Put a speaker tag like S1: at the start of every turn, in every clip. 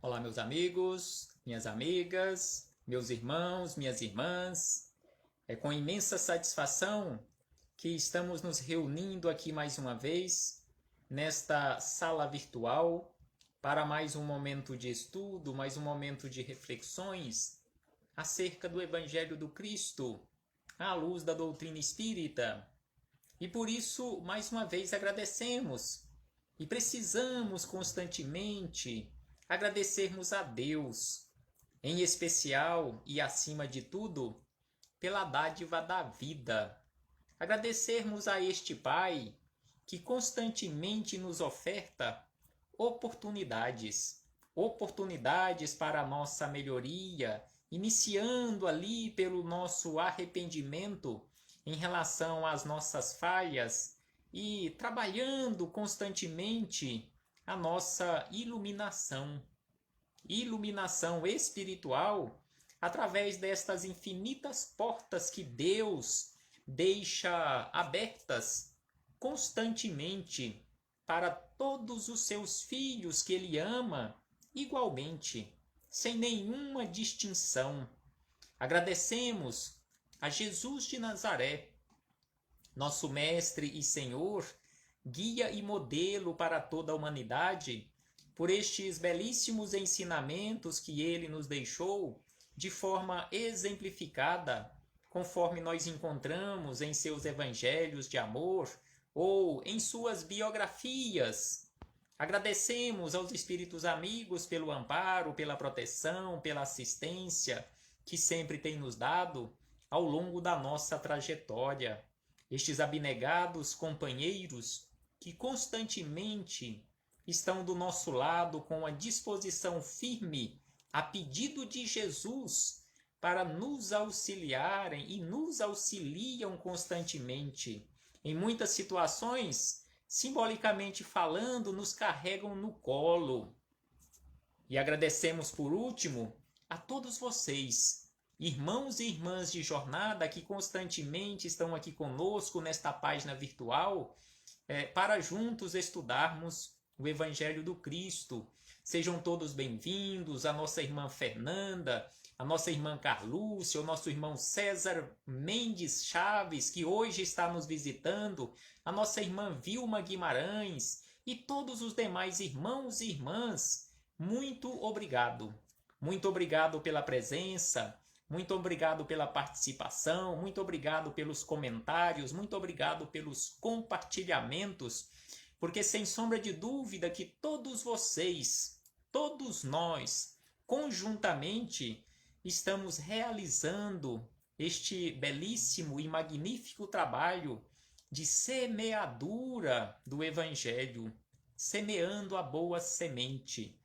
S1: Olá, meus amigos, minhas amigas, meus irmãos, minhas irmãs. É com imensa satisfação que estamos nos reunindo aqui mais uma vez nesta sala virtual para mais um momento de estudo, mais um momento de reflexões acerca do Evangelho do Cristo, à luz da doutrina espírita. E por isso, mais uma vez, agradecemos e precisamos constantemente agradecermos a Deus, em especial e acima de tudo, pela dádiva da vida. Agradecermos a este Pai que constantemente nos oferta oportunidades para a nossa melhoria, iniciando ali pelo nosso arrependimento em relação às nossas falhas e trabalhando constantemente a nossa iluminação espiritual através destas infinitas portas que Deus deixa abertas constantemente para todos os seus filhos que Ele ama igualmente, sem nenhuma distinção. Agradecemos a Jesus de Nazaré, nosso Mestre e Senhor, guia e modelo para toda a humanidade, por estes belíssimos ensinamentos que ele nos deixou de forma exemplificada, conforme nós encontramos em seus evangelhos de amor ou em suas biografias. Agradecemos aos espíritos amigos pelo amparo, pela proteção, pela assistência que sempre tem nos dado ao longo da nossa trajetória. Estes abnegados companheiros que constantemente estão do nosso lado com a disposição firme, a pedido de Jesus, para nos auxiliarem e nos auxiliam constantemente. Em muitas situações, simbolicamente falando, nos carregam no colo. E agradecemos por último a todos vocês, irmãos e irmãs de jornada que constantemente estão aqui conosco nesta página virtual, para juntos estudarmos o Evangelho do Cristo. Sejam todos bem-vindos, a nossa irmã Fernanda, a nossa irmã Carlúcia, o nosso irmão César Mendes Chaves, que hoje está nos visitando, a nossa irmã Vilma Guimarães e todos os demais irmãos e irmãs. Muito obrigado. Muito obrigado pela presença, muito obrigado pela participação, muito obrigado pelos comentários, muito obrigado pelos compartilhamentos, porque sem sombra de dúvida que todos vocês, todos nós, conjuntamente, estamos realizando este belíssimo e magnífico trabalho de semeadura do Evangelho, semeando a boa semente.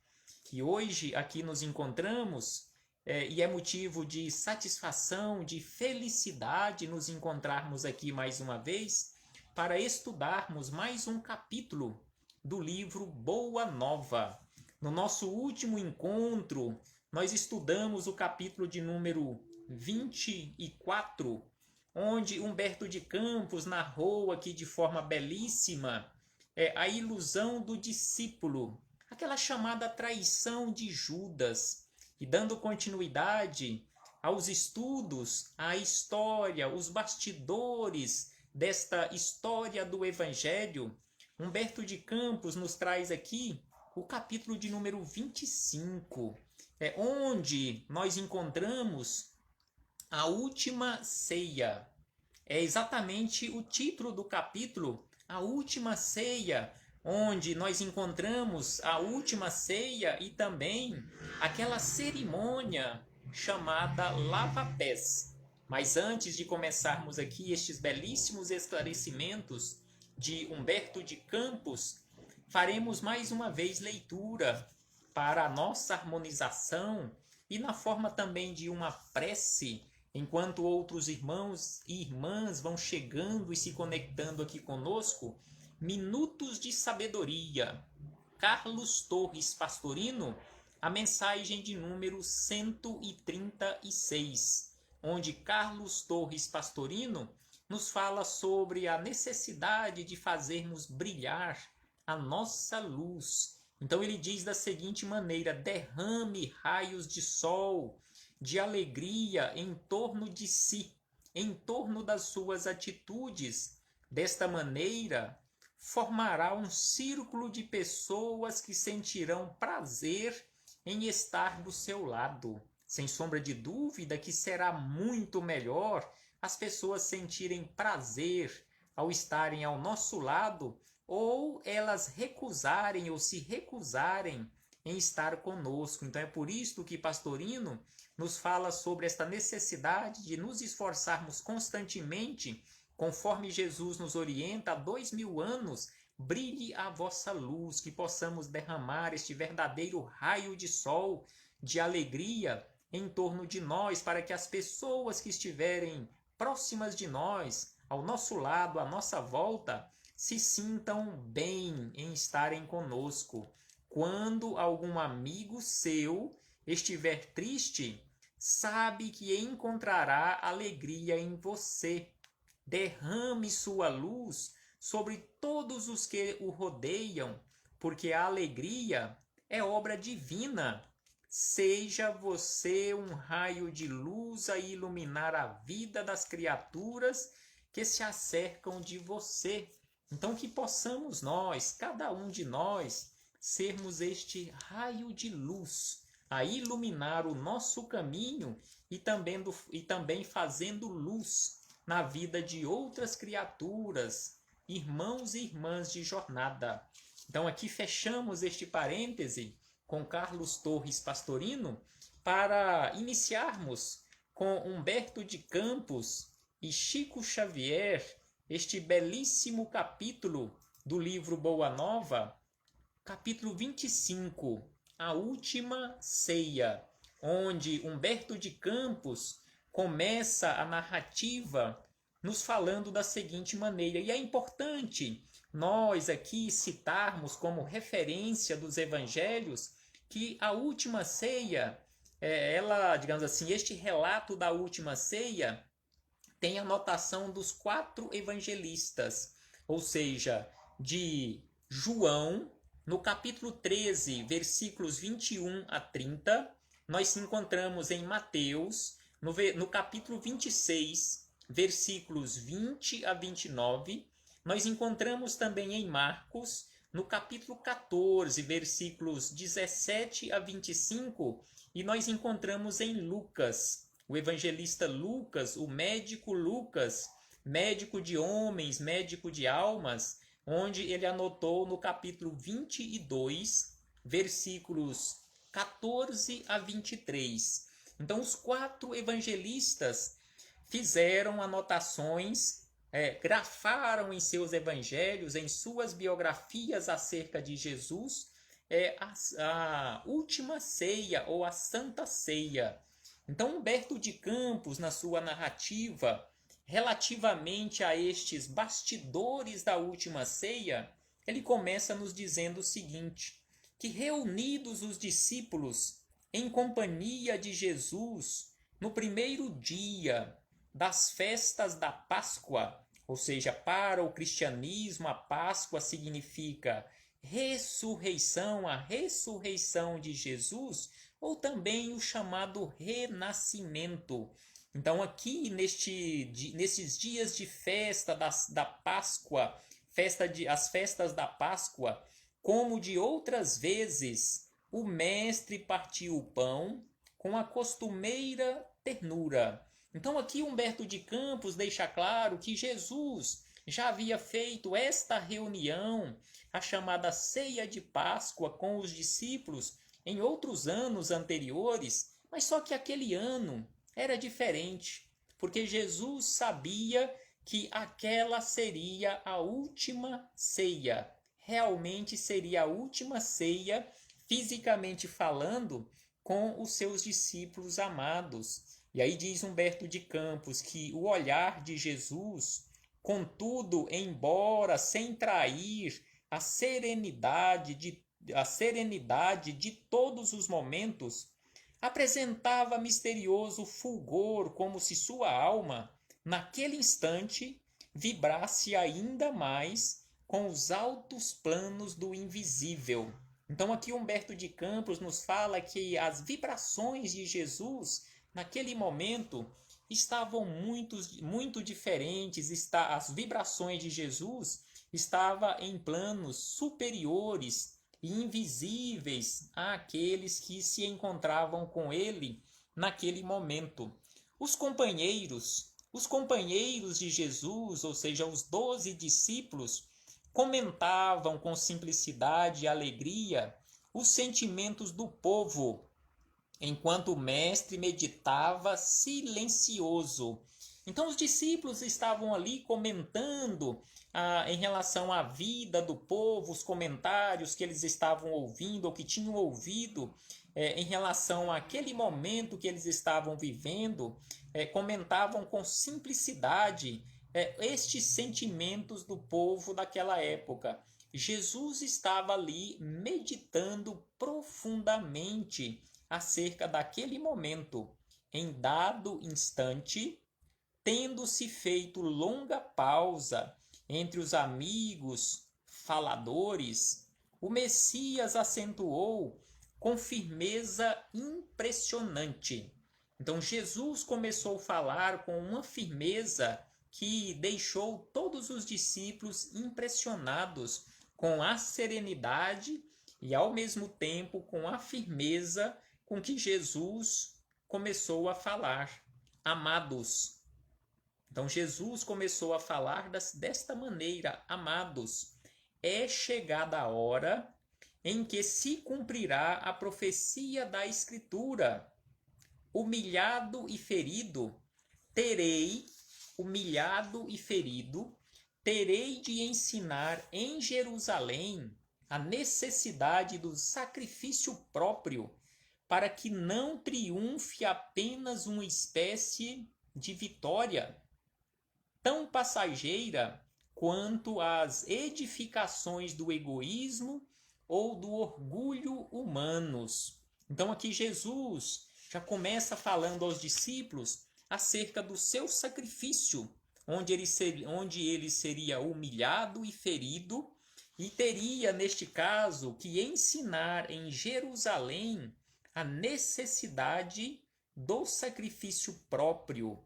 S1: Que hoje aqui nos encontramos e é motivo de satisfação, de felicidade nos encontrarmos aqui mais uma vez para estudarmos mais um capítulo do livro Boa Nova. No nosso último encontro, nós estudamos o capítulo de número 24, onde Humberto de Campos narrou aqui de forma belíssima a ilusão do discípulo, aquela chamada traição de Judas, e dando continuidade aos estudos, à história, os bastidores desta história do Evangelho, Humberto de Campos nos traz aqui o capítulo de número 25, onde nós encontramos a última ceia. É exatamente o título do capítulo, a última ceia, onde nós encontramos a última ceia e também aquela cerimônia chamada lava-pés. Mas antes de começarmos aqui estes belíssimos esclarecimentos de Humberto de Campos, faremos mais uma vez leitura para a nossa harmonização e na forma também de uma prece, enquanto outros irmãos e irmãs vão chegando e se conectando aqui conosco. Minutos de Sabedoria, Carlos Torres Pastorino, a mensagem de número 136, onde Carlos Torres Pastorino nos fala sobre a necessidade de fazermos brilhar a nossa luz Então ele diz da seguinte maneira: derrame raios de sol, de alegria em torno de si, em torno das suas atitudes. Desta maneira, formará um círculo de pessoas que sentirão prazer em estar do seu lado. Sem sombra de dúvida que será muito melhor as pessoas sentirem prazer ao estarem ao nosso lado, ou elas recusarem ou se recusarem em estar conosco. Então é por isso que Pastorino nos fala sobre esta necessidade de nos esforçarmos constantemente, conforme Jesus nos orienta há 2000 anos, brilhe a vossa luz, que possamos derramar este verdadeiro raio de sol, de alegria em torno de nós, para que as pessoas que estiverem próximas de nós, ao nosso lado, à nossa volta, se sintam bem em estarem conosco. Quando algum amigo seu estiver triste, sabe que encontrará alegria em você. Derrame sua luz sobre todos os que o rodeiam, porque a alegria é obra divina. Seja você um raio de luz a iluminar a vida das criaturas que se acercam de você. Então que possamos nós, cada um de nós, sermos este raio de luz a iluminar o nosso caminho e também fazendo luz na vida de outras criaturas, irmãos e irmãs de jornada. Então aqui fechamos este parêntese com Carlos Torres Pastorino para iniciarmos com Humberto de Campos e Chico Xavier este belíssimo capítulo do livro Boa Nova, capítulo 25, A Última Ceia, onde Humberto de Campos começa a narrativa nos falando da seguinte maneira. E é importante nós aqui citarmos como referência dos evangelhos que a última ceia, ela, digamos assim, este relato da última ceia tem a notação dos 4 evangelistas, ou seja, de João, no capítulo 13, versículos 21 a 30, nós encontramos em Mateus, no capítulo 26, versículos 20 a 29, nós encontramos também em Marcos, no capítulo 14, versículos 17 a 25, e nós encontramos em Lucas, o evangelista Lucas, o médico Lucas, médico de homens, médico de almas, onde ele anotou no capítulo 22, versículos 14 a 23. Então, os 4 evangelistas fizeram anotações, grafaram em seus evangelhos, em suas biografias acerca de Jesus, a última ceia ou a Santa Ceia. Então, Humberto de Campos, na sua narrativa, relativamente a estes bastidores da última ceia, ele começa nos dizendo o seguinte, que reunidos os discípulos em companhia de Jesus, no primeiro dia das festas da Páscoa, ou seja, para o cristianismo a Páscoa significa ressurreição, a ressurreição de Jesus, ou também o chamado renascimento. Então aqui nesses dias de festa da Páscoa, as festas da Páscoa, como de outras vezes, o mestre partiu o pão com a costumeira ternura. Então aqui Humberto de Campos deixa claro que Jesus já havia feito esta reunião, a chamada ceia de Páscoa com os discípulos, em outros anos anteriores, mas só que aquele ano era diferente, porque Jesus sabia que aquela seria a última ceia. Realmente seria a última ceia, fisicamente falando, com os seus discípulos amados. E aí diz Humberto de Campos que o olhar de Jesus, contudo, embora sem trair a serenidade de todos os momentos, apresentava misterioso fulgor, como se sua alma, naquele instante, vibrasse ainda mais com os altos planos do invisível. Então aqui Humberto de Campos nos fala que as vibrações de Jesus naquele momento estavam muito diferentes. As vibrações de Jesus estavam em planos superiores e invisíveis àqueles que se encontravam com ele naquele momento. Os companheiros de Jesus, ou seja, os 12 discípulos, comentavam com simplicidade e alegria os sentimentos do povo, enquanto o mestre meditava silencioso. Então os discípulos estavam ali comentando em relação à vida do povo, os comentários que eles estavam ouvindo ou que tinham ouvido em relação àquele momento que eles estavam vivendo, comentavam com simplicidade estes sentimentos do povo daquela época. Jesus estava ali meditando profundamente acerca daquele momento. Em dado instante, tendo-se feito longa pausa entre os amigos faladores, o Messias acentuou com firmeza impressionante. Então Jesus começou a falar com uma firmeza que deixou todos os discípulos impressionados com a serenidade e ao mesmo tempo com a firmeza com que Jesus começou a falar. Amados. Então Jesus começou a falar desta maneira: amados, é chegada a hora em que se cumprirá a profecia da Escritura. Humilhado e ferido, terei de ensinar em Jerusalém a necessidade do sacrifício próprio, para que não triunfe apenas uma espécie de vitória, tão passageira quanto as edificações do egoísmo ou do orgulho humanos. Então aqui Jesus já começa falando aos discípulos acerca do seu sacrifício, onde ele seria humilhado e ferido, e teria, neste caso, que ensinar em Jerusalém a necessidade do sacrifício próprio,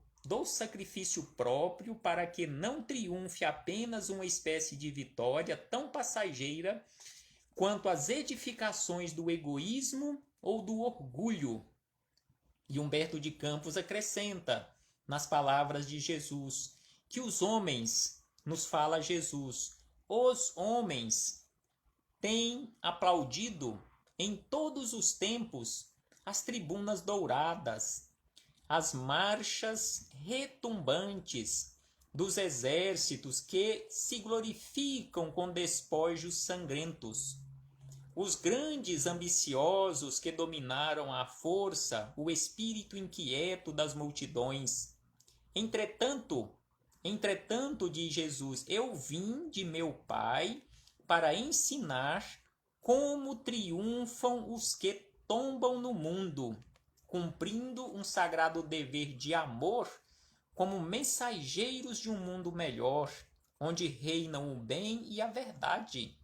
S1: para que não triunfe apenas uma espécie de vitória tão passageira quanto as edificações do egoísmo ou do orgulho. E Humberto de Campos acrescenta nas palavras de Jesus que os homens, nos fala Jesus, os homens têm aplaudido em todos os tempos as tribunas douradas, as marchas retumbantes dos exércitos que se glorificam com despojos sangrentos. Os grandes ambiciosos que dominaram à força o espírito inquieto das multidões. Entretanto, diz Jesus, eu vim de meu Pai para ensinar como triunfam os que tombam no mundo, cumprindo um sagrado dever de amor como mensageiros de um mundo melhor, onde reinam o bem e a verdade.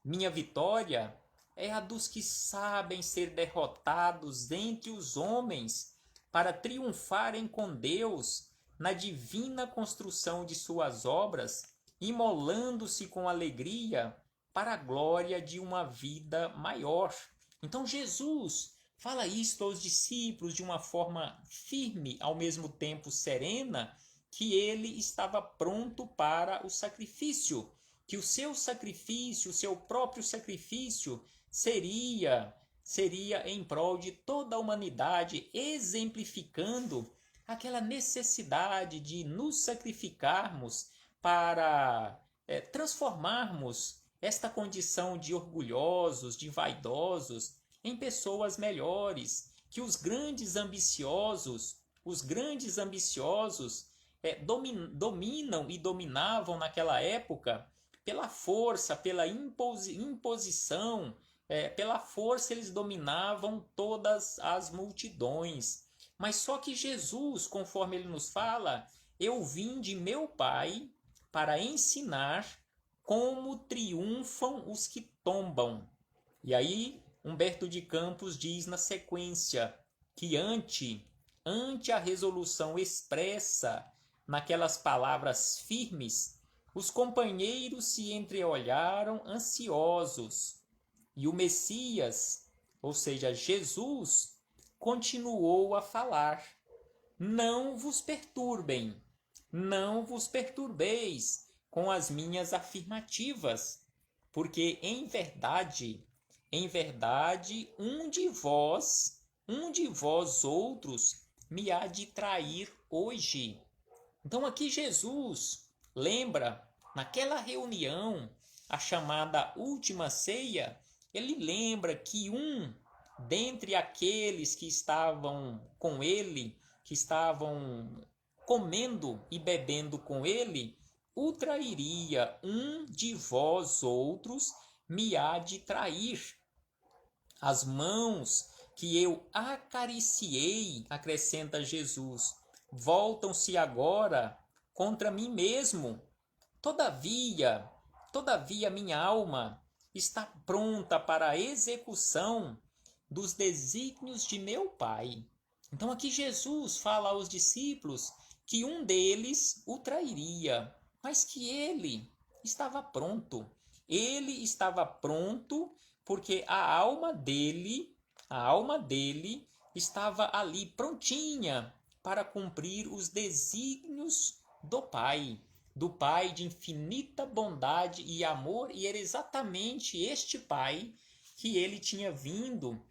S1: Minha vitória é a dos que sabem ser derrotados entre os homens para triunfarem com Deus na divina construção de suas obras, imolando-se com alegria para a glória de uma vida maior. Então Jesus fala isto aos discípulos de uma forma firme, ao mesmo tempo serena, que ele estava pronto para o sacrifício, que o seu sacrifício, o seu próprio sacrifício, seria em prol de toda a humanidade, exemplificando aquela necessidade de nos sacrificarmos para transformarmos esta condição de orgulhosos, de vaidosos, em pessoas melhores, que os grandes ambiciosos dominam e dominavam naquela época pela força, pela imposição, pela força eles dominavam todas as multidões. Mas só que Jesus, conforme ele nos fala, eu vim de meu Pai para ensinar como triunfam os que tombam. E aí, Humberto de Campos diz na sequência que ante a resolução expressa naquelas palavras firmes, os companheiros se entreolharam ansiosos. E o Messias, ou seja, Jesus, continuou a falar: não vos perturbem, não vos perturbeis com as minhas afirmativas, porque em verdade, um de vós outros me há de trair hoje. Então aqui Jesus lembra, naquela reunião, a chamada última ceia, ele lembra que um dentre aqueles que estavam com ele, que estavam comendo e bebendo com ele, o trairia. Um de vós outros me há de trair. As mãos que eu acariciei, acrescenta Jesus, voltam-se agora contra mim mesmo. Todavia, minha alma está pronta para a execução dos desígnios de meu Pai. Então aqui Jesus fala aos discípulos que um deles o trairia, mas que ele estava pronto. Ele estava pronto porque a alma dele estava ali prontinha para cumprir os desígnios do Pai de infinita bondade e amor, e era exatamente este Pai que ele tinha vindo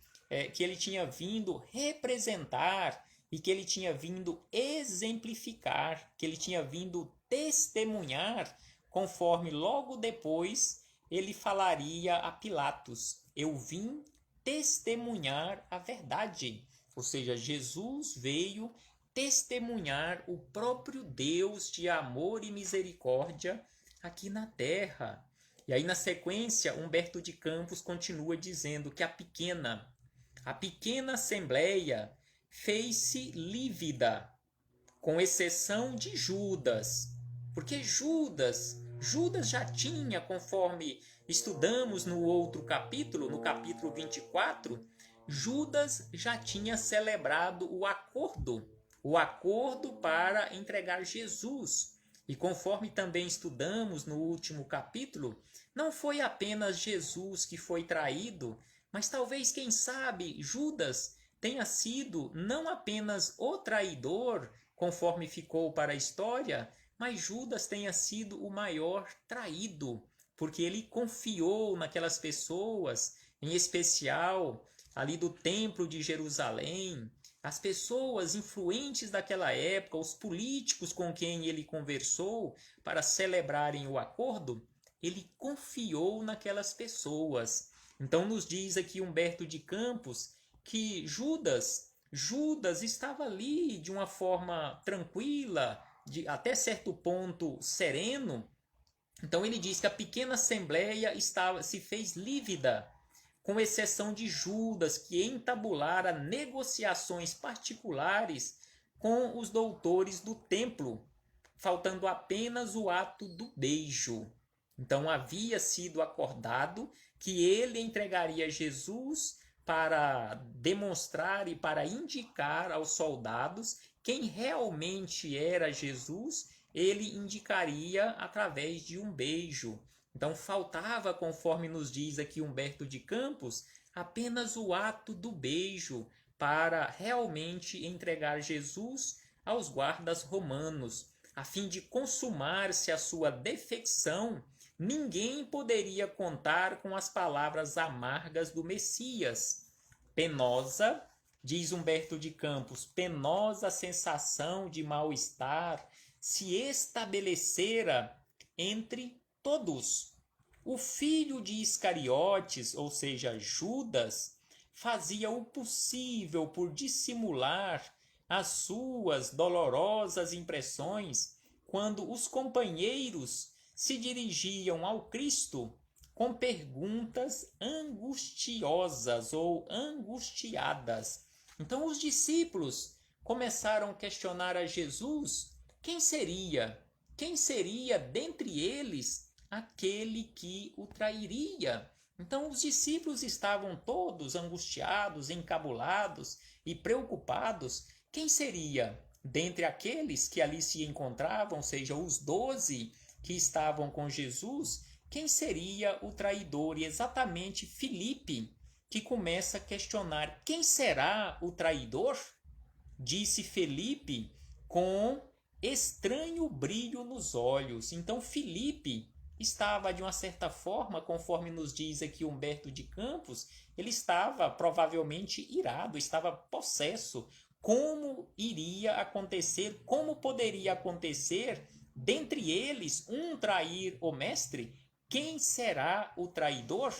S1: representar e que ele tinha vindo exemplificar, que ele tinha vindo testemunhar, conforme logo depois ele falaria a Pilatos: eu vim testemunhar a verdade. Ou seja, Jesus veio testemunhar o próprio Deus de amor e misericórdia aqui na terra. E aí, na sequência, Humberto de Campos continua dizendo que a pequena assembleia fez-se lívida, com exceção de Judas, porque Judas já tinha, conforme estudamos no outro capítulo, no capítulo 24, Judas já tinha celebrado o acordo para entregar Jesus. E conforme também estudamos no último capítulo, não foi apenas Jesus que foi traído, mas talvez, quem sabe, Judas tenha sido não apenas o traidor, conforme ficou para a história, mas Judas tenha sido o maior traído, porque ele confiou naquelas pessoas, em especial ali do Templo de Jerusalém, as pessoas influentes daquela época, os políticos com quem ele conversou para celebrarem o acordo, ele confiou naquelas pessoas. Então nos diz aqui Humberto de Campos que Judas estava ali de uma forma tranquila, até certo ponto sereno. Então ele diz que a pequena assembleia se fez lívida, com exceção de Judas, que entabulara negociações particulares com os doutores do templo, faltando apenas o ato do beijo. Então havia sido acordado que ele entregaria Jesus para demonstrar e para indicar aos soldados quem realmente era Jesus. Ele indicaria através de um beijo. Então faltava, conforme nos diz aqui Humberto de Campos, apenas o ato do beijo para realmente entregar Jesus aos guardas romanos. A fim de consumar-se a sua defecção, ninguém poderia contar com as palavras amargas do Messias. Penosa, diz Humberto de Campos, penosa sensação de mal-estar se estabelecera entre todos. O filho de Iscariotes, ou seja, Judas, fazia o possível por dissimular as suas dolorosas impressões quando os companheiros se dirigiam ao Cristo com perguntas angustiosas ou angustiadas. Então os discípulos começaram a questionar a Jesus quem seria dentre eles aquele que o trairia. Então os discípulos estavam todos angustiados, encabulados e preocupados. Quem seria dentre aqueles que ali se encontravam, ou seja, os 12 que estavam com Jesus, quem seria o traidor? E exatamente Filipe que começa a questionar: quem será o traidor? Disse Felipe com estranho brilho nos olhos. Então Felipe estava, de uma certa forma, conforme nos diz aqui Humberto de Campos, ele estava provavelmente irado, estava possesso. Como iria acontecer, como poderia acontecer, dentre eles, um trair o mestre? Quem será o traidor?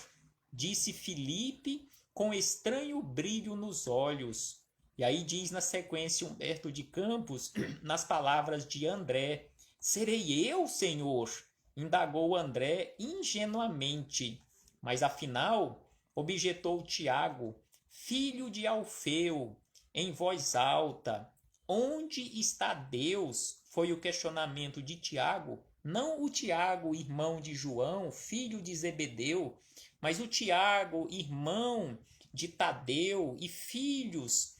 S1: Disse Felipe com estranho brilho nos olhos. E aí diz na sequência Humberto de Campos, nas palavras de André: serei eu, Senhor? Indagou André ingenuamente. Mas afinal, objetou Tiago, filho de Alfeu, em voz alta: onde está Deus? Foi o questionamento de Tiago, não o Tiago, irmão de João, filho de Zebedeu, mas o Tiago, irmão de Tadeu e filhos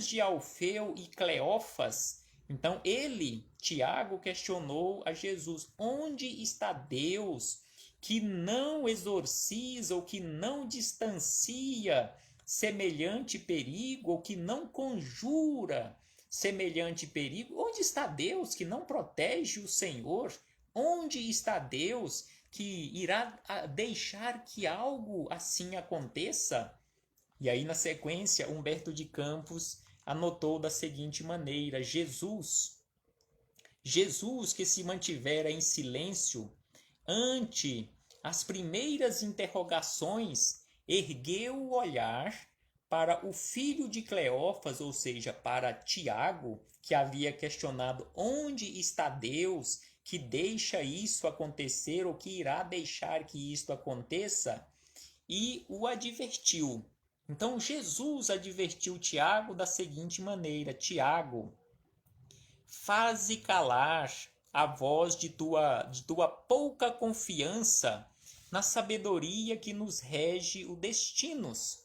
S1: de Alfeu e Cleófas. Então ele, Tiago, questionou a Jesus: onde está Deus que não exorciza ou que não distancia semelhante perigo ou que não conjura semelhante perigo? Onde está Deus que não protege o Senhor? Onde está Deus que irá deixar que algo assim aconteça? E aí, na sequência, Humberto de Campos anotou da seguinte maneira: Jesus que se mantivera em silêncio ante as primeiras interrogações, ergueu o olhar para o filho de Cleófas, ou seja, para Tiago, que havia questionado onde está Deus que deixa isso acontecer ou que irá deixar que isto aconteça, e o advertiu. Então Jesus advertiu Tiago da seguinte maneira: Tiago, faze calar a voz de tua pouca confiança na sabedoria que nos rege os destinos.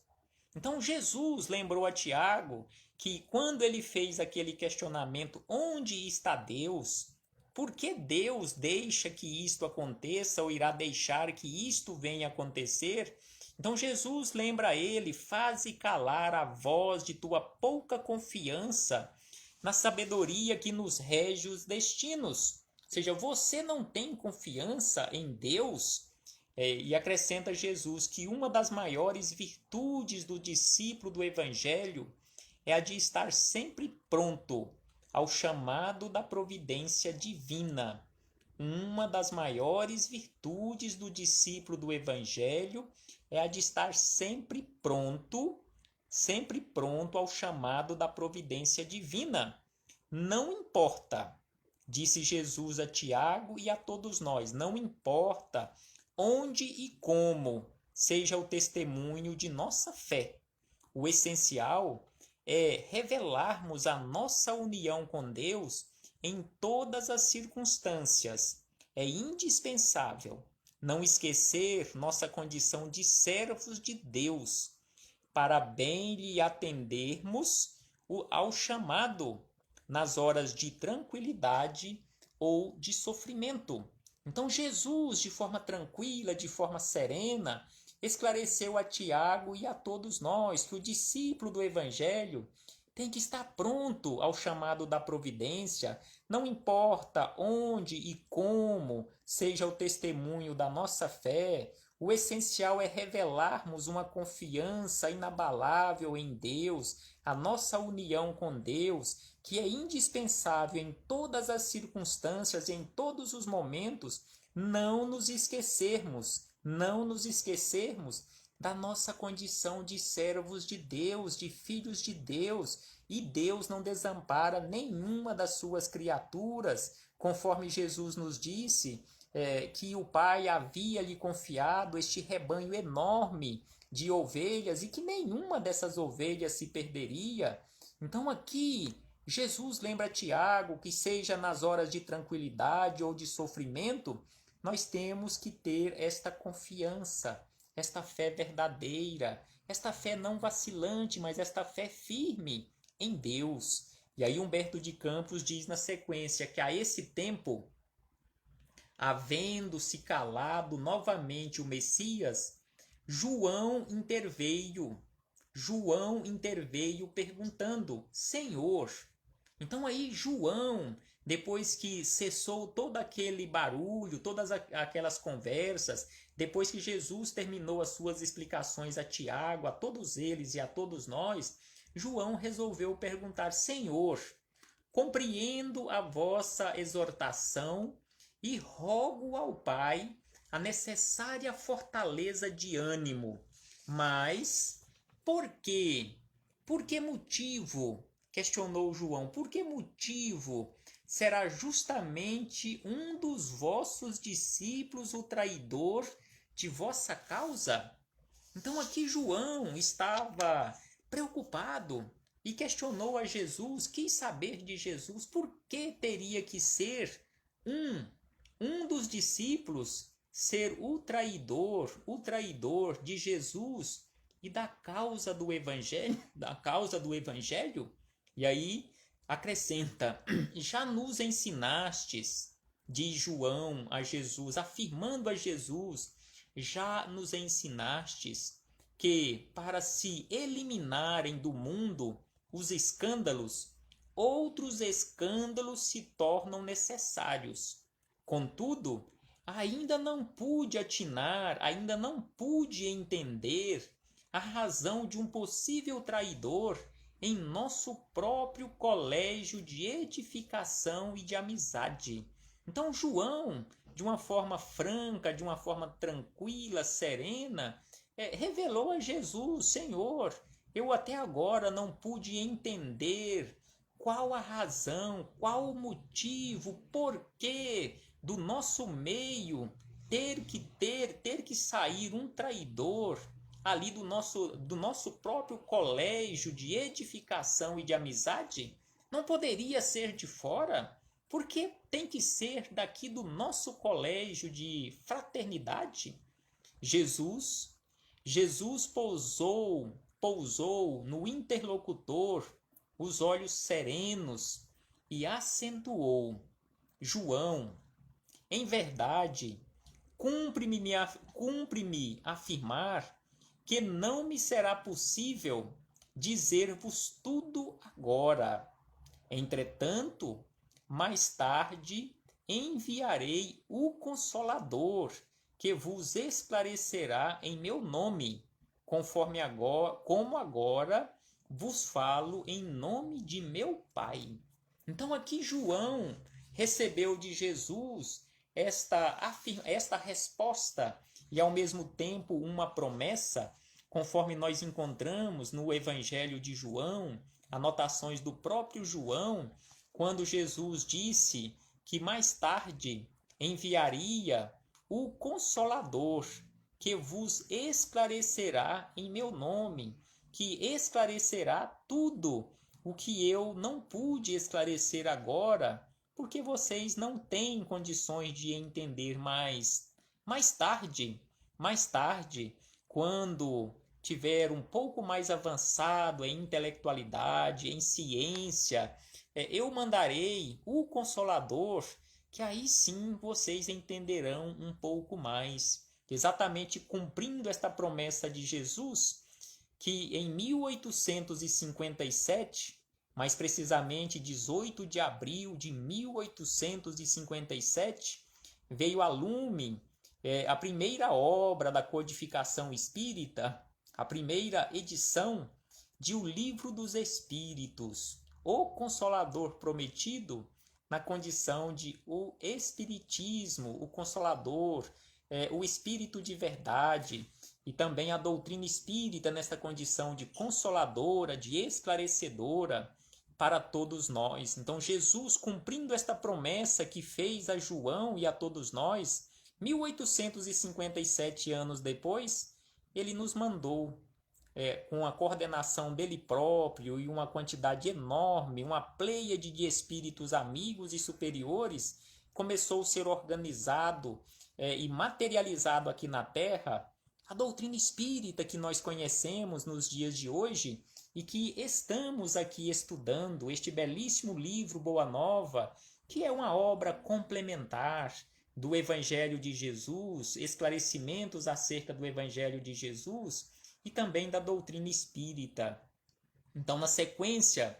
S1: Então Jesus lembrou a Tiago que quando ele fez aquele questionamento: onde está Deus? Por que Deus deixa que isto aconteça ou irá deixar que isto venha acontecer? Então Jesus lembra a ele: faze calar a voz de tua pouca confiança na sabedoria que nos rege os destinos. Ou seja, você não tem confiança em Deus? E acrescenta Jesus que uma das maiores virtudes do discípulo do Evangelho é a de estar sempre pronto ao chamado da providência divina. Uma das maiores virtudes do discípulo do Evangelho é a de estar sempre pronto ao chamado da providência divina. Não importa, disse Jesus a Tiago e a todos nós, não importa onde e como seja o testemunho de nossa fé. O essencial é revelarmos a nossa união com Deus em todas as circunstâncias. É indispensável não esquecer nossa condição de servos de Deus, para bem lhe atendermos ao chamado nas horas de tranquilidade ou de sofrimento. Então Jesus, de forma tranquila, de forma serena, esclareceu a Tiago e a todos nós que o discípulo do Evangelho tem que estar pronto ao chamado da providência, não importa onde e como seja o testemunho da nossa fé. O essencial é revelarmos uma confiança inabalável em Deus, a nossa união com Deus, que é indispensável em todas as circunstâncias, em todos os momentos, não nos esquecermos da nossa condição de servos de Deus, de filhos de Deus, e Deus não desampara nenhuma das suas criaturas, conforme Jesus nos disse, que o Pai havia lhe confiado este rebanho enorme de ovelhas e que nenhuma dessas ovelhas se perderia. Então aqui Jesus lembra a Tiago que seja nas horas de tranquilidade ou de sofrimento, nós temos que ter esta confiança, esta fé verdadeira, esta fé não vacilante, mas esta fé firme em Deus. E aí Humberto de Campos diz na sequência que a esse tempo, havendo-se calado novamente o Messias, João interveio. João interveio perguntando: Senhor. Então aí João, depois que cessou todo aquele barulho, todas aquelas conversas, depois que Jesus terminou as suas explicações a Tiago, a todos eles e a todos nós, João resolveu perguntar: Senhor, compreendo a vossa exortação e rogo ao Pai a necessária fortaleza de ânimo. Mas por quê? Por que motivo? Questionou João. Por que motivo será justamente um dos vossos discípulos o traidor de vossa causa? Então aqui João estava preocupado e questionou a Jesus, quis saber de Jesus por que teria que ser um dos discípulos ser o traidor de Jesus e da causa do evangelho. E aí acrescenta: já nos ensinastes, diz João a Jesus, afirmando a Jesus, já nos ensinastes que para se eliminarem do mundo os escândalos, outros escândalos se tornam necessários. Contudo, ainda não pude atinar, ainda não pude entender a razão de um possível traidor em nosso próprio colégio de edificação e de amizade. Então João, de uma forma franca, de uma forma tranquila, serena, revelou a Jesus: Senhor, eu até agora não pude entender qual a razão, qual o motivo, por que do nosso meio ter que sair um traidor ali do nosso próprio colégio de edificação e de amizade. Não poderia ser de fora? Porque tem que ser daqui do nosso colégio de fraternidade? Jesus pousou no interlocutor os olhos serenos e acentuou: João, em verdade, cumpre-me afirmar que não me será possível dizer-vos tudo agora. Entretanto, mais tarde enviarei o Consolador, que vos esclarecerá em meu nome, como agora vos falo em nome de meu Pai. Então aqui João recebeu de Jesus esta resposta e ao mesmo tempo uma promessa, conforme nós encontramos no Evangelho de João, anotações do próprio João, quando Jesus disse que mais tarde enviaria o Consolador, que vos esclarecerá em meu nome, que esclarecerá tudo o que eu não pude esclarecer agora, porque vocês não têm condições de entender mais. Mais tarde, quando tiver um pouco mais avançado em intelectualidade, em ciência, eu mandarei o Consolador, que aí sim vocês entenderão um pouco mais. Exatamente cumprindo esta promessa de Jesus, que em 1857, mais precisamente 18 de abril de 1857, veio a lume a primeira obra da codificação espírita, a primeira edição de O Livro dos Espíritos, o Consolador Prometido, na condição de o Espiritismo, o Consolador, o Espírito de Verdade, e também a doutrina espírita nesta condição de consoladora, de esclarecedora para todos nós. Então Jesus, cumprindo esta promessa que fez a João e a todos nós, 1857 anos depois, ele nos mandou, com a coordenação dele próprio e uma quantidade enorme, uma pleiade de espíritos amigos e superiores, começou a ser organizado e materializado aqui na Terra A doutrina espírita que nós conhecemos nos dias de hoje e que estamos aqui estudando, este belíssimo livro Boa Nova, que é uma obra complementar do Evangelho de Jesus, esclarecimentos acerca do Evangelho de Jesus e também da doutrina espírita. Então, na sequência,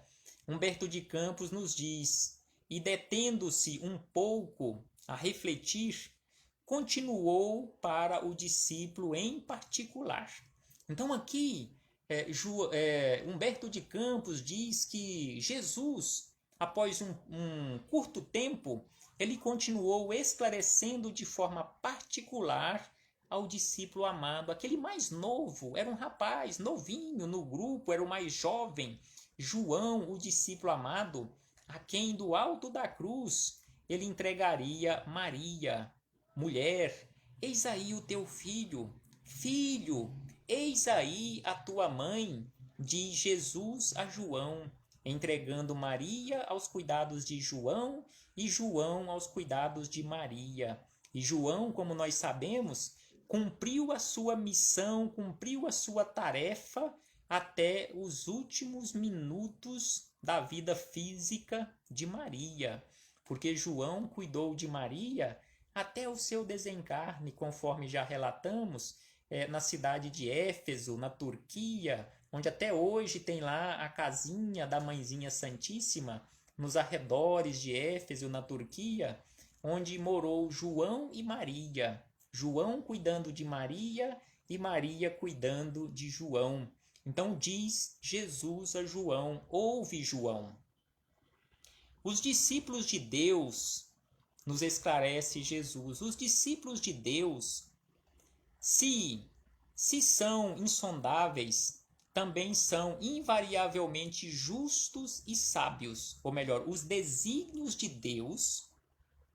S1: Humberto de Campos nos diz: e detendo-se um pouco a refletir, continuou para o discípulo em particular. Então, aqui, Humberto de Campos diz que Jesus, após um curto tempo, ele continuou esclarecendo de forma particular ao discípulo amado, aquele mais novo, era um rapaz novinho no grupo, era o mais jovem, João, o discípulo amado, a quem do alto da cruz ele entregaria Maria. Mulher, eis aí o teu filho. Filho, eis aí a tua mãe, diz Jesus a João, entregando Maria aos cuidados de João e João aos cuidados de Maria. E João, como nós sabemos, cumpriu a sua missão, cumpriu a sua tarefa até os últimos minutos da vida física de Maria, porque João cuidou de Maria até o seu desencarne, conforme já relatamos, na cidade de Éfeso, na Turquia, onde até hoje tem lá a casinha da Mãezinha Santíssima, nos arredores de Éfeso, na Turquia, onde morou João e Maria. João cuidando de Maria e Maria cuidando de João. Então diz Jesus a João: ouve, João. Os discípulos de Deus, nos esclarece Jesus, os discípulos de Deus, se são insondáveis, também são invariavelmente justos e sábios. Ou melhor, os desígnios de Deus,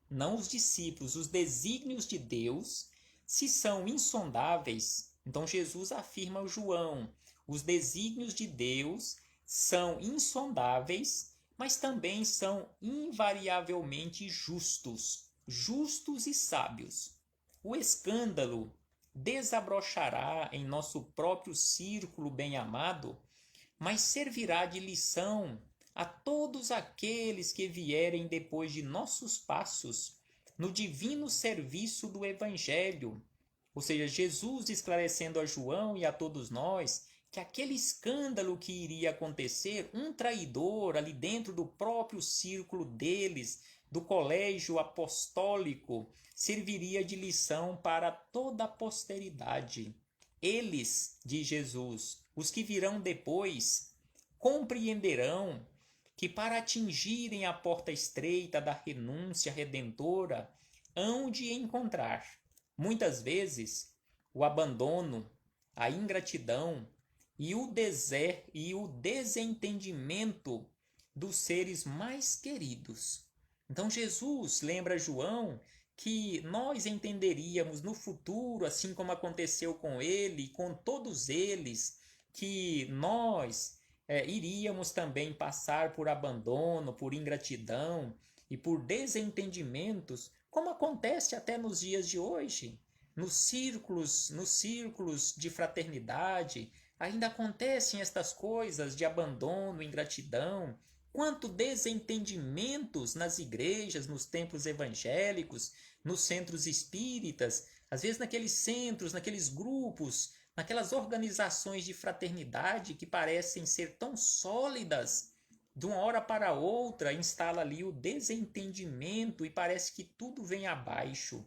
S1: não os discípulos, os desígnios de Deus, se são insondáveis. Então Jesus afirma ao João: os desígnios de Deus são insondáveis, mas também são invariavelmente justos, justos e sábios. O escândalo desabrochará em nosso próprio círculo bem-amado, mas servirá de lição a todos aqueles que vierem depois de nossos passos no divino serviço do Evangelho. Ou seja, Jesus esclarecendo a João e a todos nós que aquele escândalo que iria acontecer, um traidor ali dentro do próprio círculo deles, do colégio apostólico, serviria de lição para toda a posteridade. Eles, diz Jesus, os que virão depois, compreenderão que para atingirem a porta estreita da renúncia redentora, hão de encontrar, muitas vezes, o abandono, a ingratidão e o desentendimento dos seres mais queridos. Então Jesus lembra João que nós entenderíamos no futuro, assim como aconteceu com ele e com todos eles, que nós iríamos também passar por abandono, por ingratidão e por desentendimentos, como acontece até nos dias de hoje. Nos círculos de fraternidade, ainda acontecem estas coisas de abandono, ingratidão. Quanto desentendimentos nas igrejas, nos templos evangélicos, nos centros espíritas, às vezes naqueles centros, naqueles grupos, naquelas organizações de fraternidade que parecem ser tão sólidas, de uma hora para outra instala ali o desentendimento e parece que tudo vem abaixo.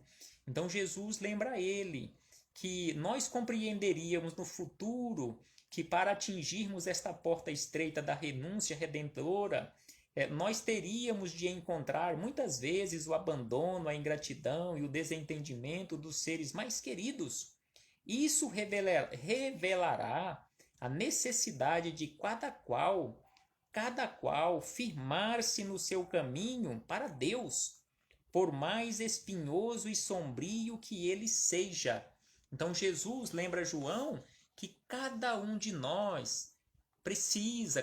S1: Então Jesus lembra a ele que nós compreenderíamos no futuro que para atingirmos esta porta estreita da renúncia redentora, nós teríamos de encontrar muitas vezes o abandono, a ingratidão e o desentendimento dos seres mais queridos. Isso revelará a necessidade de cada qual firmar-se no seu caminho para Deus, por mais espinhoso e sombrio que ele seja. Então Jesus lembra João que cada um precisa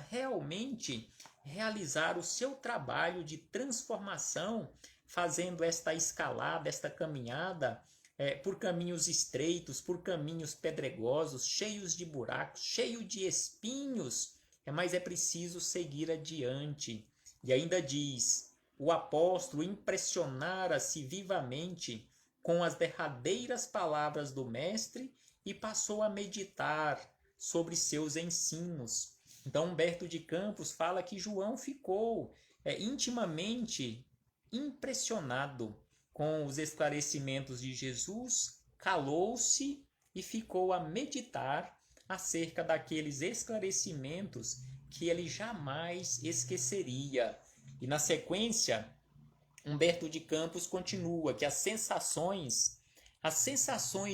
S1: realmente realizar o seu trabalho de transformação, fazendo esta escalada, esta caminhada por caminhos estreitos, por caminhos pedregosos, cheios de buracos, cheio de espinhos, mas é preciso seguir adiante. E ainda diz, o apóstolo impressionara-se vivamente com as derradeiras palavras do mestre e passou a meditar sobre seus ensinos. Então Humberto de Campos fala que João ficou intimamente impressionado com os esclarecimentos de Jesus, calou-se e ficou a meditar acerca daqueles esclarecimentos que ele jamais esqueceria. E na sequência, Humberto de Campos continua que as sensações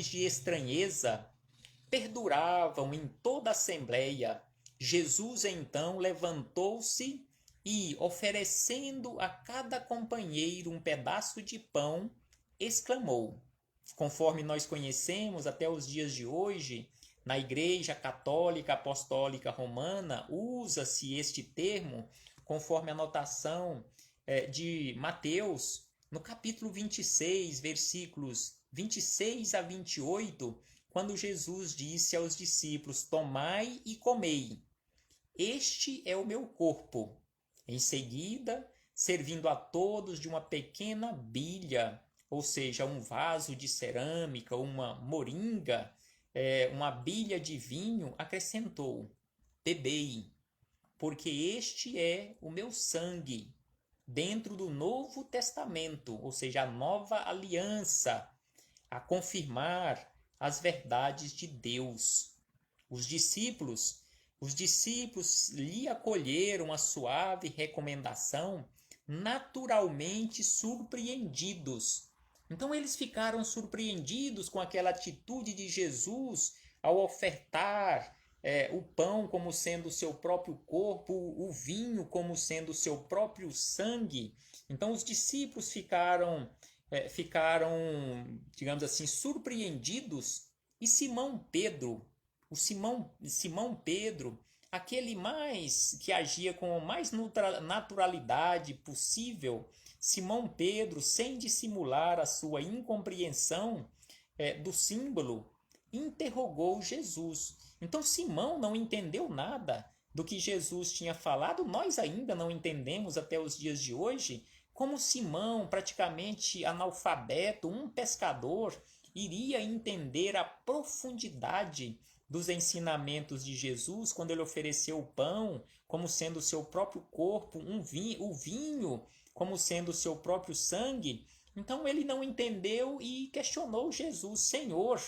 S1: de estranheza perduravam em toda a assembleia. Jesus então levantou-se e, oferecendo a cada companheiro um pedaço de pão, exclamou. Conforme nós conhecemos até os dias de hoje, na Igreja Católica Apostólica Romana, usa-se este termo conforme a notação de Mateus, no capítulo 26, versículos 26 a 28, quando Jesus disse aos discípulos: tomai e comei, este é o meu corpo. Em seguida, servindo a todos de uma pequena bilha, ou seja, um vaso de cerâmica, uma moringa, uma bilha de vinho, acrescentou: bebei, porque este é o meu sangue, dentro do Novo Testamento, ou seja, a nova aliança, a confirmar as verdades de Deus. Os discípulos lhe acolheram a suave recomendação, naturalmente surpreendidos. Então eles ficaram surpreendidos com aquela atitude de Jesus ao ofertar o pão como sendo o seu próprio corpo, o vinho como sendo o seu próprio sangue. Então os discípulos ficaram, digamos assim, surpreendidos. E Simão Pedro, aquele que agia com a mais naturalidade possível, Simão Pedro, sem dissimular a sua incompreensão do símbolo, interrogou Jesus. Então Simão não entendeu nada do que Jesus tinha falado. Nós ainda não entendemos até os dias de hoje como Simão, praticamente analfabeto, um pescador, iria entender a profundidade dos ensinamentos de Jesus quando ele ofereceu o pão como sendo o seu próprio corpo, o vinho como sendo o seu próprio sangue. Então ele não entendeu e questionou Jesus: Senhor,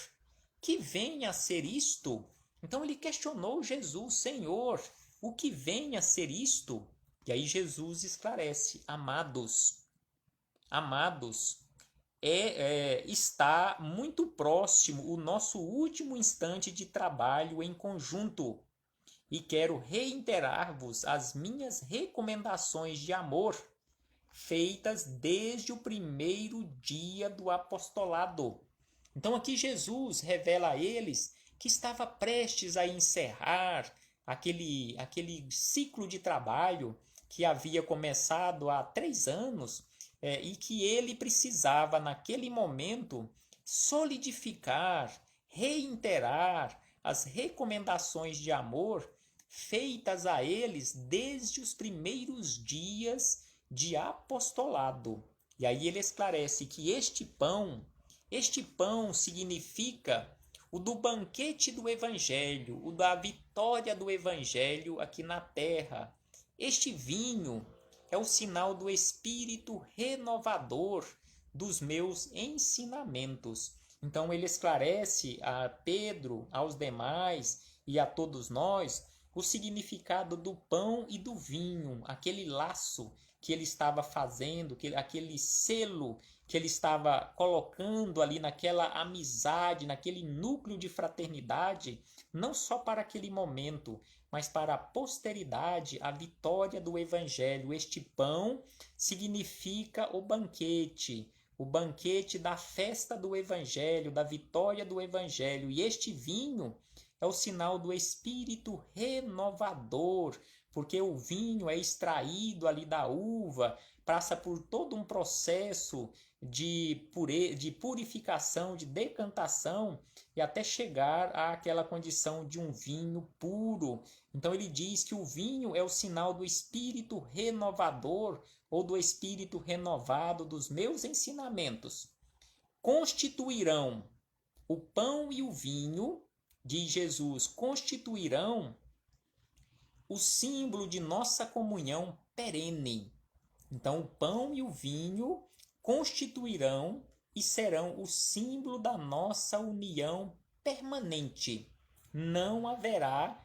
S1: que vem a ser isto? Então ele questionou Jesus: Senhor, o que vem a ser isto? E aí Jesus esclarece: amados, está muito próximo o nosso último instante de trabalho em conjunto e quero reiterar-vos as minhas recomendações de amor feitas desde o primeiro dia do apostolado. Então aqui Jesus revela a eles que estava prestes a encerrar aquele ciclo de trabalho que havia começado há 3 anos, e que ele precisava, naquele momento, solidificar, reiterar as recomendações de amor feitas a eles desde os primeiros dias de apostolado. E aí ele esclarece que este pão significa o do banquete do Evangelho, o da vitória do Evangelho aqui na terra. Este vinho é o sinal do espírito renovador dos meus ensinamentos. Então ele esclarece a Pedro, aos demais e a todos nós o significado do pão e do vinho, aquele laço que ele estava fazendo, aquele selo que ele estava colocando ali naquela amizade, naquele núcleo de fraternidade, não só para aquele momento, mas para a posteridade, a vitória do Evangelho. Este pão significa o banquete da festa do Evangelho, da vitória do Evangelho. E este vinho é o sinal do espírito renovador, porque o vinho é extraído ali da uva, passa por todo um processo de purificação, de decantação, e até chegar àquela condição de um vinho puro. Então ele diz que o vinho é o sinal do espírito renovador, ou do espírito renovado dos meus ensinamentos. Constituirão o pão e o vinho, diz Jesus, constituirão o símbolo de nossa comunhão perene. Então, o pão e o vinho constituirão e serão o símbolo da nossa união permanente. Não haverá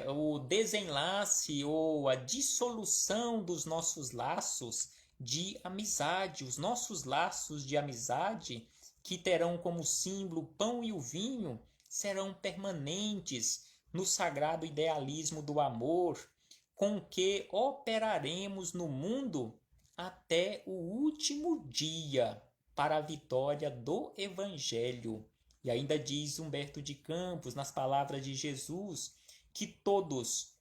S1: o desenlace ou a dissolução dos nossos laços de amizade. Os nossos laços de amizade, que terão como símbolo o pão e o vinho, serão permanentes no sagrado idealismo do amor, com que operaremos no mundo até o último dia para a vitória do Evangelho. E ainda diz Humberto de Campos, nas palavras de Jesus, que todos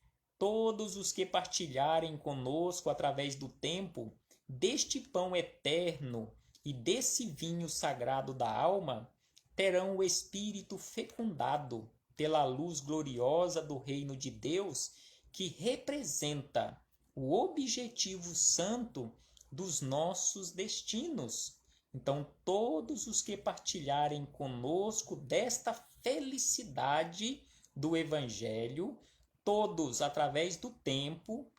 S1: os que partilharem conosco através do tempo deste pão eterno e desse vinho sagrado da alma, terão o espírito fecundado pela luz gloriosa do reino de Deus, que representa o objetivo santo dos nossos destinos. Então, todos os que partilharem conosco desta felicidade do Evangelho, todos através do tempo,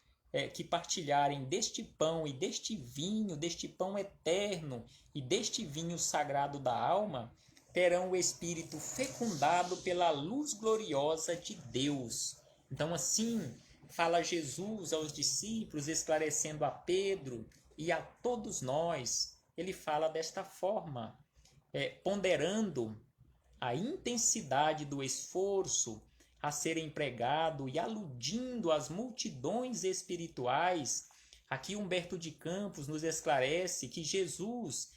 S1: que partilharem deste pão e deste vinho, deste pão eterno e deste vinho sagrado da alma, terão o espírito fecundado pela luz gloriosa de Deus. Então, assim, fala Jesus aos discípulos, esclarecendo a Pedro e a todos nós. Ele fala desta forma, ponderando a intensidade do esforço a ser empregado e aludindo às multidões espirituais. Aqui Humberto de Campos nos esclarece que Jesus,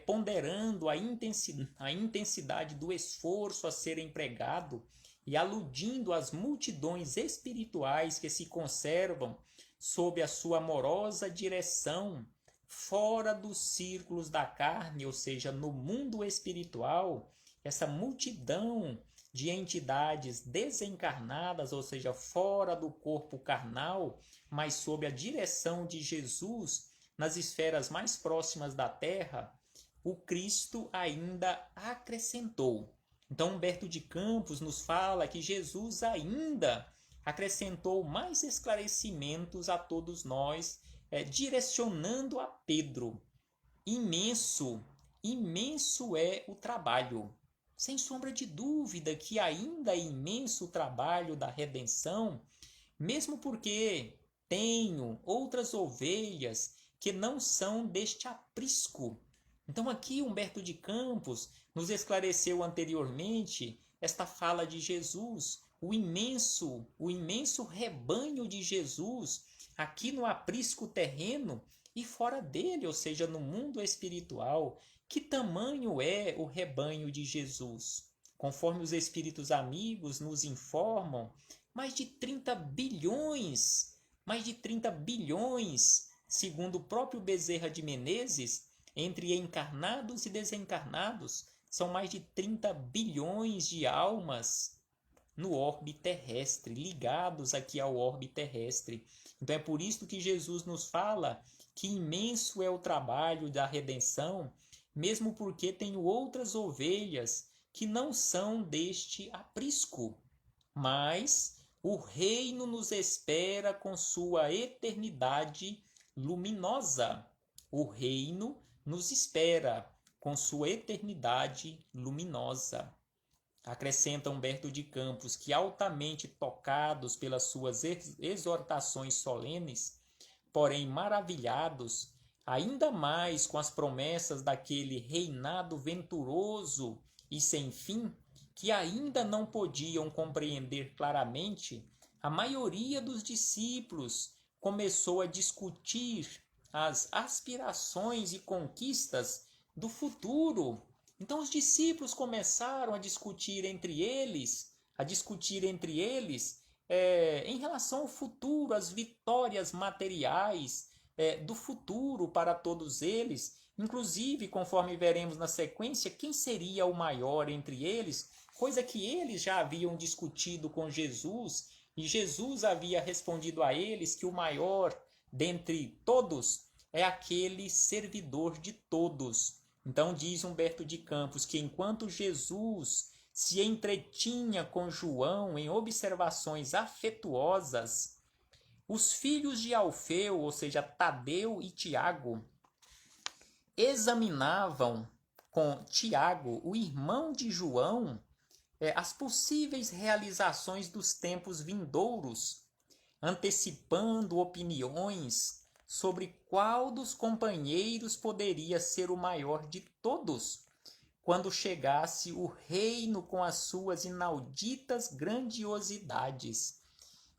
S1: ponderando a intensidade do esforço a ser empregado e aludindo às multidões espirituais que se conservam sob a sua amorosa direção, fora dos círculos da carne, ou seja, no mundo espiritual, essa multidão de entidades desencarnadas, ou seja, fora do corpo carnal, mas sob a direção de Jesus, nas esferas mais próximas da Terra, o Cristo ainda acrescentou. Então, Humberto de Campos nos fala que Jesus ainda acrescentou mais esclarecimentos a todos nós, direcionando a Pedro. Imenso é o trabalho. Sem sombra de dúvida que ainda é imenso o trabalho da redenção, mesmo porque tenho outras ovelhas que não são deste aprisco. Então aqui Humberto de Campos nos esclareceu anteriormente esta fala de Jesus, o imenso rebanho de Jesus aqui no aprisco terreno e fora dele, ou seja, no mundo espiritual. Que tamanho é o rebanho de Jesus? Conforme os espíritos amigos nos informam, mais de 30 bilhões, segundo o próprio Bezerra de Menezes, entre encarnados e desencarnados, são mais de 30 bilhões de almas no orbe terrestre, ligados aqui ao orbe terrestre. Então é por isso que Jesus nos fala que imenso é o trabalho da redenção, mesmo porque tenho outras ovelhas que não são deste aprisco. Mas o reino nos espera com sua eternidade luminosa. O reino nos espera com sua eternidade luminosa. Acrescenta Humberto de Campos que, altamente tocados pelas suas exortações solenes, porém maravilhados ainda mais com as promessas daquele reinado venturoso e sem fim, que ainda não podiam compreender claramente, a maioria dos discípulos começou a discutir as aspirações e conquistas do futuro, Então os discípulos começaram a discutir entre eles, em relação ao futuro, as vitórias materiais do futuro para todos eles. Inclusive, conforme veremos na sequência, quem seria o maior entre eles, coisa que eles já haviam discutido com Jesus, e Jesus havia respondido a eles que o maior dentre todos é aquele servidor de todos. Então diz Humberto de Campos que enquanto Jesus se entretinha com João em observações afetuosas, os filhos de Alfeu, ou seja, Tadeu e Tiago, examinavam com Tiago, o irmão de João, as possíveis realizações dos tempos vindouros, antecipando opiniões sobre qual dos companheiros poderia ser o maior de todos, quando chegasse o reino com as suas inauditas grandiosidades.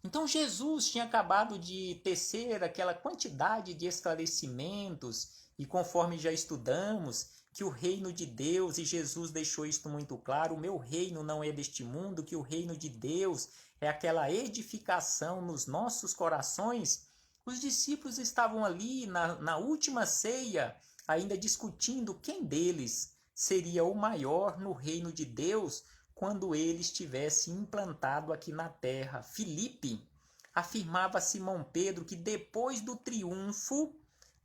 S1: Então Jesus tinha acabado de tecer aquela quantidade de esclarecimentos, e conforme já estudamos, que o reino de Deus, e Jesus deixou isto muito claro, o meu reino não é deste mundo, que o reino de Deus é aquela edificação nos nossos corações. Os discípulos estavam ali na última ceia, ainda discutindo quem deles seria o maior no reino de Deus quando ele estivesse implantado aqui na terra. Filipe afirmava a Simão Pedro que depois do triunfo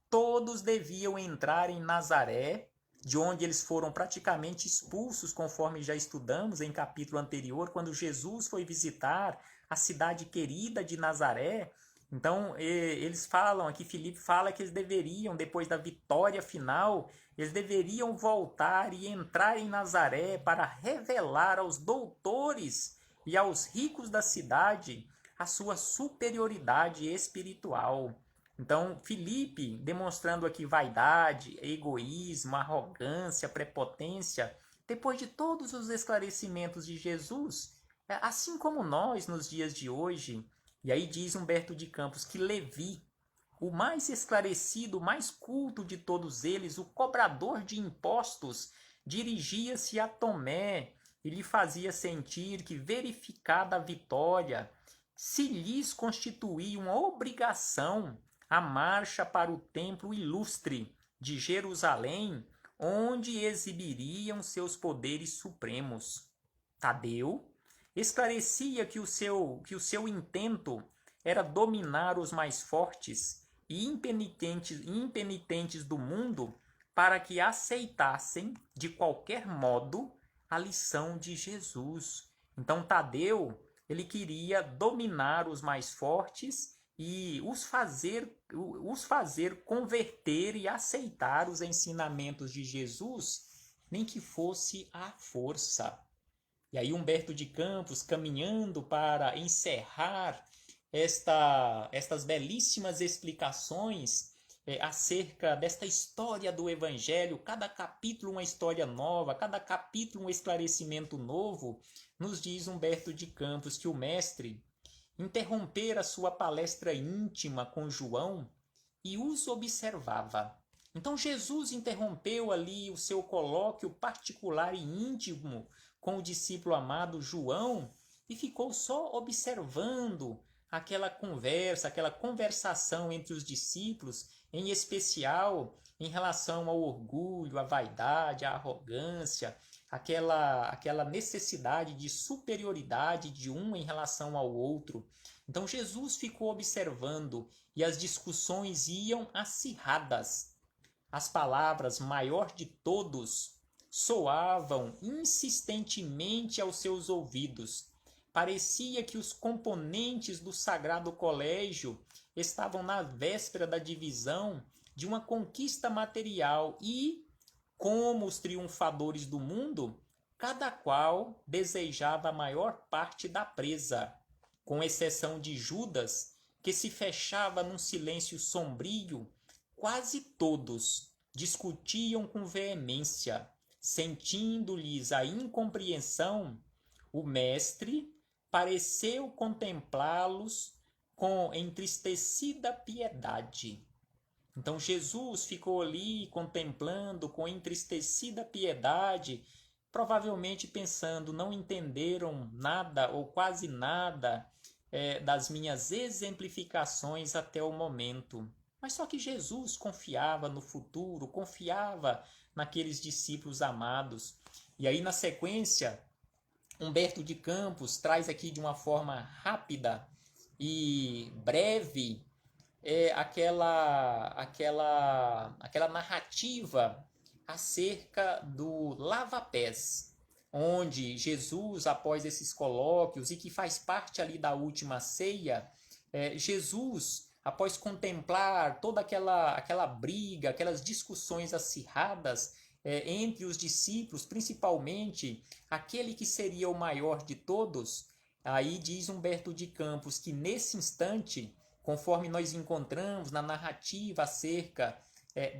S1: todos deviam entrar em Nazaré, de onde eles foram praticamente expulsos, conforme já estudamos em capítulo anterior, quando Jesus foi visitar a cidade querida de Nazaré. Então, eles falam aqui, Filipe fala que eles deveriam, depois da vitória final, eles deveriam voltar e entrar em Nazaré para revelar aos doutores e aos ricos da cidade a sua superioridade espiritual. Então, Filipe, demonstrando aqui vaidade, egoísmo, arrogância, prepotência, depois de todos os esclarecimentos de Jesus, assim como nós nos dias de hoje, e aí diz Humberto de Campos que Levi, o mais esclarecido, o mais culto de todos eles, o cobrador de impostos, dirigia-se a Tomé e lhe fazia sentir que, verificada a vitória, se lhes constituía uma obrigação a marcha para o templo ilustre de Jerusalém, onde exibiriam seus poderes supremos. Tadeu esclarecia que o seu intento era dominar os mais fortes e impenitentes do mundo para que aceitassem de qualquer modo a lição de Jesus. Então Tadeu, ele queria dominar os mais fortes e os fazer converter e aceitar os ensinamentos de Jesus, nem que fosse à força. E aí Humberto de Campos, caminhando para encerrar estas belíssimas explicações acerca desta história do Evangelho, cada capítulo uma história nova, cada capítulo um esclarecimento novo, nos diz Humberto de Campos que o mestre interrompera sua palestra íntima com João e os observava. Então Jesus interrompeu ali o seu colóquio particular e íntimo com o discípulo amado João e ficou só observando aquela conversa, aquela conversação entre os discípulos, em especial em relação ao orgulho, à vaidade, à arrogância, aquela necessidade de superioridade de um em relação ao outro. Então Jesus ficou observando e as discussões iam acirradas. As palavras maior de todos soavam insistentemente aos seus ouvidos. Parecia que os componentes do Sagrado Colégio estavam na véspera da divisão de uma conquista material e, como os triunfadores do mundo, cada qual desejava a maior parte da presa, com exceção de Judas, que se fechava num silêncio sombrio. Quase todos discutiam com veemência, sentindo-lhes a incompreensão. O mestre pareceu contemplá-los com entristecida piedade. Então Jesus ficou ali contemplando com entristecida piedade, provavelmente pensando, não entenderam nada ou quase nada das minhas exemplificações até o momento. Mas só que Jesus confiava no futuro, confiava naqueles discípulos amados. E aí, na sequência, Humberto de Campos traz aqui de uma forma rápida e breve aquela narrativa acerca do lava-pés, onde Jesus, após esses colóquios, e que faz parte ali da última ceia, Jesus, após contemplar toda aquela briga, aquelas discussões acirradas entre os discípulos, principalmente aquele que seria o maior de todos, aí diz Humberto de Campos que nesse instante, conforme nós encontramos na narrativa acerca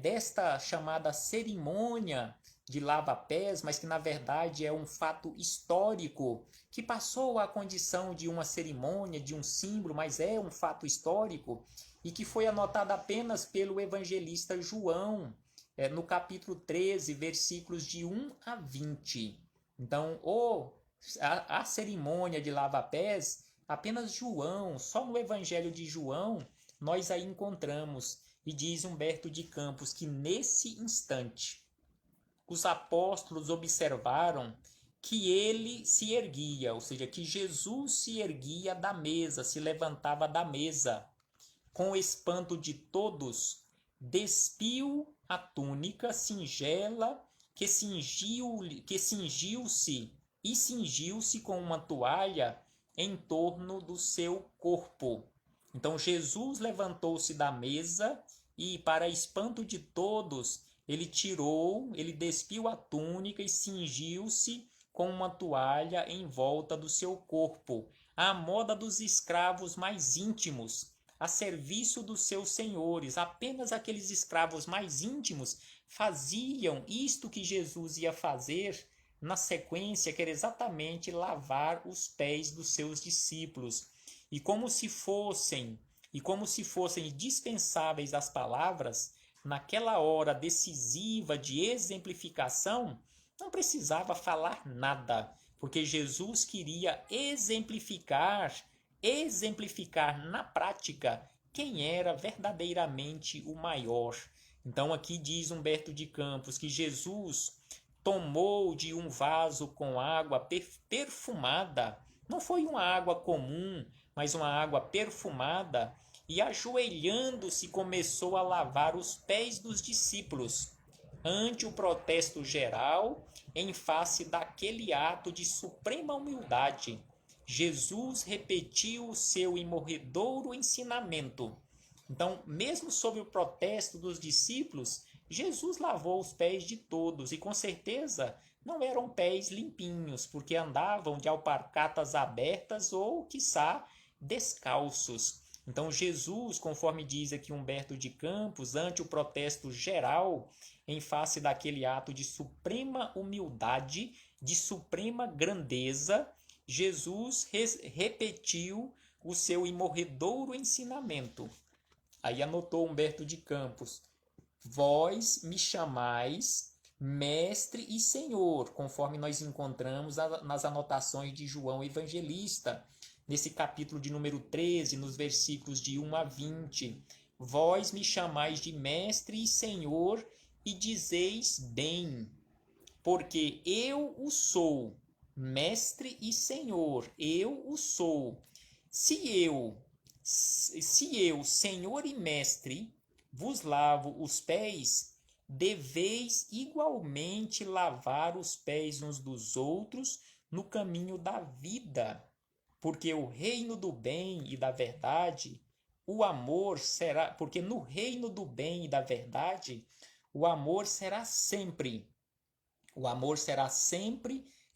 S1: desta chamada cerimônia de lava-pés, mas que na verdade é um fato histórico, que passou a condição de uma cerimônia, de um símbolo, mas é um fato histórico, e que foi anotado apenas pelo evangelista João, no capítulo 13, versículos de 1 a 20. Então, a cerimônia de lava-pés, apenas João, só no Evangelho de João, nós aí encontramos. E diz Humberto de Campos que nesse instante os apóstolos observaram que ele se erguia, ou seja, que Jesus se erguia da mesa, se levantava da mesa. Com o espanto de todos, despiu a túnica singela que cingiu-se e cingiu-se com uma toalha em torno do seu corpo. Então Jesus levantou-se da mesa e, para espanto de todos, ele despiu a túnica e cingiu-se com uma toalha em volta do seu corpo, à moda dos escravos mais íntimos, a serviço dos seus senhores. Apenas aqueles escravos mais íntimos faziam isto que Jesus ia fazer na sequência, que era exatamente lavar os pés dos seus discípulos. E como se fossem dispensáveis as palavras, naquela hora decisiva de exemplificação, não precisava falar nada, porque Jesus queria exemplificar na prática quem era verdadeiramente o maior. Então aqui diz Humberto de Campos que Jesus tomou de um vaso com água perfumada, não foi uma água comum, mas uma água perfumada, e ajoelhando-se começou a lavar os pés dos discípulos, ante o protesto geral, em face daquele ato de suprema humildade. Jesus repetiu o seu imorredouro ensinamento. Então, mesmo sob o protesto dos discípulos, Jesus lavou os pés de todos, e com certeza não eram pés limpinhos, porque andavam de alpargatas abertas ou, quiçá, descalços. Então Jesus, conforme diz aqui Humberto de Campos, ante o protesto geral, em face daquele ato de suprema humildade, de suprema grandeza, Jesus repetiu o seu imorredouro ensinamento. Aí anotou Humberto de Campos: vós me chamais mestre e senhor, conforme nós encontramos nas anotações de João Evangelista, nesse capítulo de número 13, nos versículos de 1 a 20. Vós me chamais de mestre e senhor e dizeis bem, porque eu o sou, mestre e senhor, eu o sou. Se eu, senhor e mestre, vos lavo os pés, deveis igualmente lavar os pés uns dos outros no caminho da vida, porque o reino do bem e da verdade, o amor será, porque no reino do bem e da verdade, o amor será sempre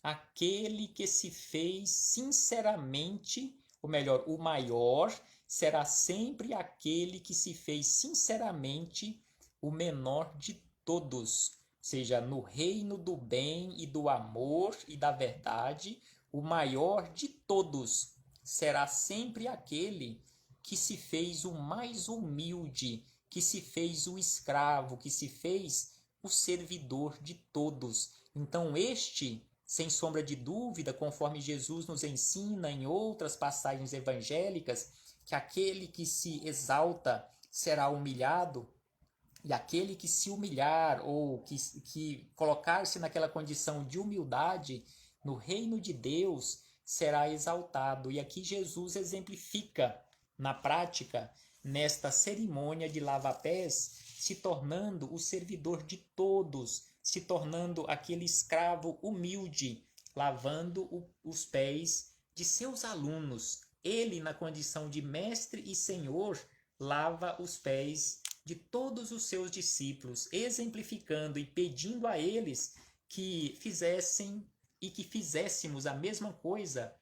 S1: aquele que se fez sinceramente, ou melhor, o maior será sempre aquele que se fez sinceramente o menor de todos. Ou seja, no reino do bem e do amor e da verdade, o maior de todos será sempre aquele que se fez o mais humilde, que se fez o escravo, que se fez o servidor de todos. Então este, sem sombra de dúvida, conforme Jesus nos ensina em outras passagens evangélicas, que aquele que se exalta será humilhado, e aquele que se humilhar ou que colocar-se naquela condição de humildade no reino de Deus será exaltado. E aqui Jesus exemplifica na prática, nesta cerimônia de lava-pés, se tornando o servidor de todos, se tornando aquele escravo humilde, lavando os pés de seus alunos. Ele, na condição de mestre e senhor, lava os pés de todos os seus discípulos, exemplificando e pedindo a eles que fizessem e que fizéssemos a mesma coisa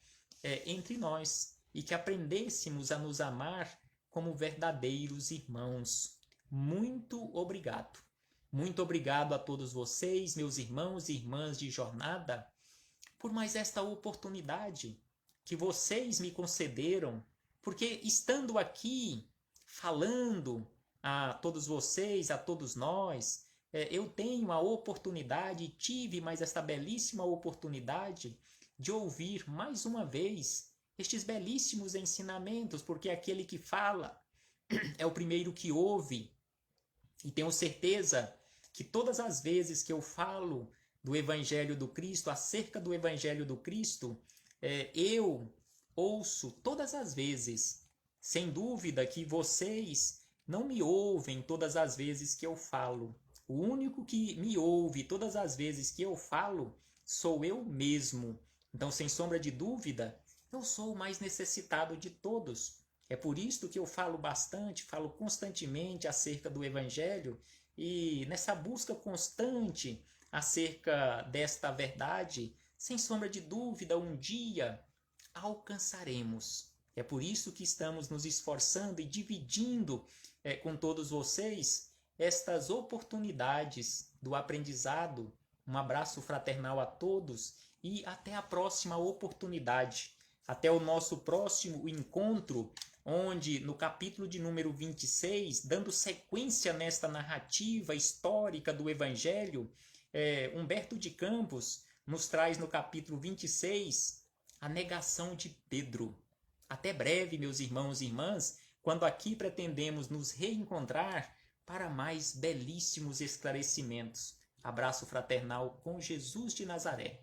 S1: entre nós e que aprendêssemos a nos amar como verdadeiros irmãos. Muito obrigado. Muito obrigado a todos vocês, meus irmãos e irmãs de jornada, por mais esta oportunidade que vocês me concederam, porque estando aqui falando a todos vocês, a todos nós, eu tenho a oportunidade, tive mais esta belíssima oportunidade de ouvir mais uma vez estes belíssimos ensinamentos, porque aquele que fala é o primeiro que ouve. E tenho certeza que todas as vezes que eu falo do Evangelho do Cristo, acerca do Evangelho do Cristo, eu ouço todas as vezes, sem dúvida que vocês não me ouvem todas as vezes que eu falo. O único que me ouve todas as vezes que eu falo sou eu mesmo. Então, sem sombra de dúvida, eu sou o mais necessitado de todos. É por isso que eu falo bastante, falo constantemente acerca do Evangelho e nessa busca constante acerca desta verdade, sem sombra de dúvida, um dia alcançaremos. É por isso que estamos nos esforçando e dividindo com todos vocês estas oportunidades do aprendizado. Um abraço fraternal a todos e até a próxima oportunidade. Até o nosso próximo encontro, onde no capítulo de número 26, dando sequência nesta narrativa histórica do Evangelho, Humberto de Campos nos traz no capítulo 26 a negação de Pedro. Até breve, meus irmãos e irmãs, quando aqui pretendemos nos reencontrar para mais belíssimos esclarecimentos. Abraço fraternal com Jesus de Nazaré.